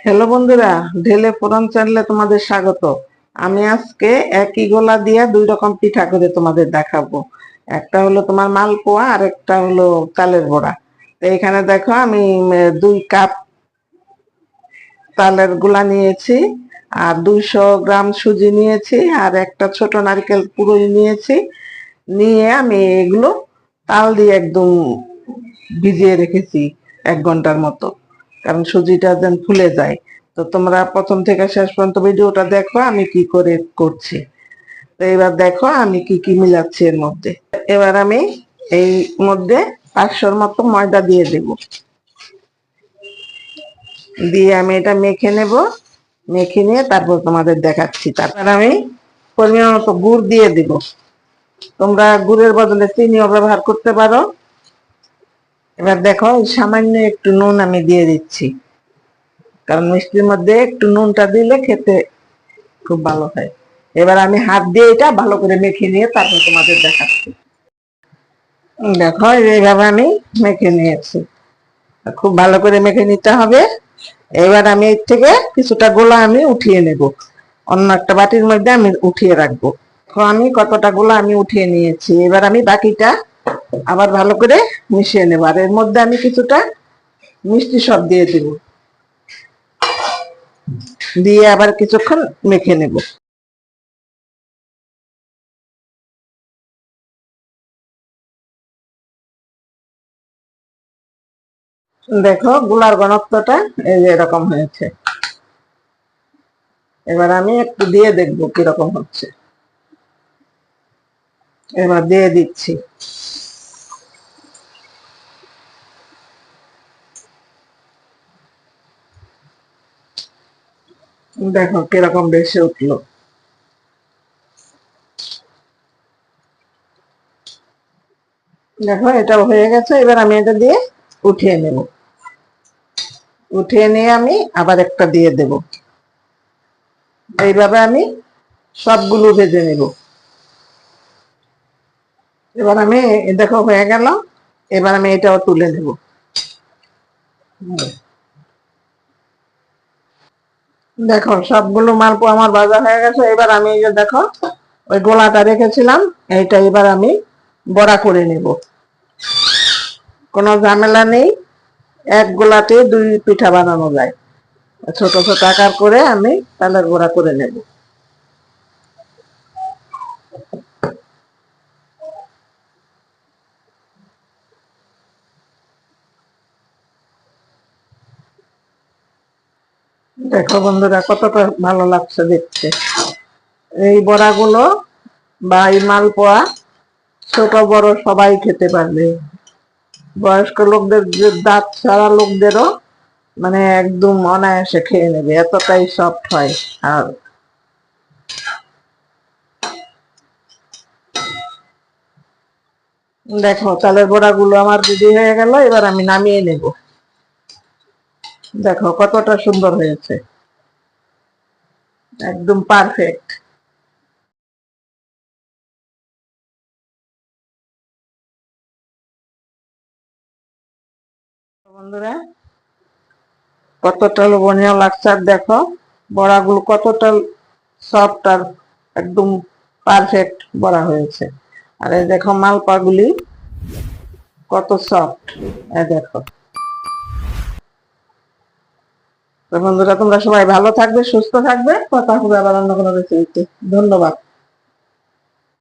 Hello বন্ধুরা, ঢেলে ফোড়ন চ্যানেলে তোমাদের স্বাগত। আমি আজকে একই গোলা দিয়ে দুই রকম পিঠা করে তোমাদের দেখাবো। একটা হলো তোমার মালপোয়া আর একটা হলো চালের বড়া। তো এখানে দেখো আমি 2 কাপ চালের গুলা নিয়েছি, আর 200 গ্রাম সুজি নিয়েছি, আর একটা ছোট নারকেল পুরোই নিয়েছি। নিয়ে আমি এগুলো তাল দিয়ে একদম ভিজিয়ে রেখেছি 1 ঘন্টার মতো, কারণ সুজিটা যেন ফুলে যায়। তো তোমরা প্রথম থেকে শেষ পর্যন্ত ভিডিওটা দেখো আমি কি করে করছি। তো এবার দেখো আমি কি কি মিলাচ্ছি এর মধ্যে। এবার আমি এই মধ্যে 500-র মতো ময়দা দিয়ে দেব। দিয়ে আমি এটা মেখে নেব। মেখে নিয়ে তারপর তোমাদের দেখাচ্ছি। তারপর আমি পরিমাণ মতো গুড় দিয়ে দিব। তোমরা গুড়ের বদলে চিনিও ব্যবহার করতে পারো। এবার দেখো সামান্য একটু নুন আমি দিয়ে দিচ্ছি, কারণ মিষ্টির মধ্যে একটু নুনটা দিলে খেতে খুব ভালো হয়। এবার আমি হাত দিয়ে এটা ভালো করে মেখে নিয়ে তারপর তোমাদের দেখাচ্ছি। দেখো এইভাবে আমি মেখে নিয়েছি, খুব ভালো করে মেখে নিতে হবে। এবার আমি এর থেকে কিছুটা গোলা আমি উঠিয়ে নেব, অন্য একটা বাটির মধ্যে আমি উঠিয়ে রাখবো। আমি কতটা গোলা আমি উঠিয়ে নিয়েছি। এবার আমি বাকিটা আবার ভালো করে মিশিয়ে নেব, আর এর মধ্যে আমি কিছুটা মিষ্টি সব দিয়ে দিব, দিয়ে আবার কিছুক্ষণ মেখে নেব। দেখো গোলার ঘনত্বটা এই যে এরকম হয়েছে। এবার আমি একটু দিয়ে দেখবো কিরকম হচ্ছে। এবার দিয়ে দিচ্ছি। দেখো কিরকম বেশি উঠলো। দেখো এটা হয়ে গেছে। এবার আমি এটা দিয়ে উঠিয়ে নেব। উঠিয়ে নিয়ে আমি আবার একটা দিয়ে দেব। এইভাবে আমি সবগুলো ভেজে নেব। এবার আমি দেখো হয়ে গেল। এবার আমি এটাও তুলে নেব। দেখো সবগুলো মালপোয়া আমার ভাজা হয়ে গেছে। এবার আমি এই যে দেখো ওই গোলাটা রেখেছিলাম, এইটা এবার আমি বড়া করে নেব। কোনো ঝামেলা নেই, এক গোলাতে 2 পিঠা বানানো যায়। ছোট ছোট আকার করে আমি তালের বড়া করে নেব। দেখো বন্ধুরা কতটা ভালো লাগছে দেখতে। এই বড়াগুলো বা এই মালপোয়া ছোট বড় সবাই খেতে পারবে। বয়স্ক লোকদের, দাঁত ছাড়া লোকদেরও মানে একদম অনায়াসে খেয়ে নেবে, এতটাই সফট হয়। আর দেখো চালের বড়াগুলো আমার রেডি হয়ে গেল। এবার আমি নামিয়ে নেব। দেখো কতটা সুন্দর হয়েছে, একদম পারফেক্ট। বন্ধুরা কতটা লোভনীয় লাগছে, আর দেখো বড়াগুলো কতটা সফট আর একদম পারফেক্ট বড়া হয়েছে। আর এই দেখো মালপাগুলি কত সফট, এই দেখো। তো বন্ধুরা তোমরা সবাই ভালো থাকবে, সুস্থ থাকবে। কথা হবে আবার অন্য কোনো রেসিপিতে। ধন্যবাদ।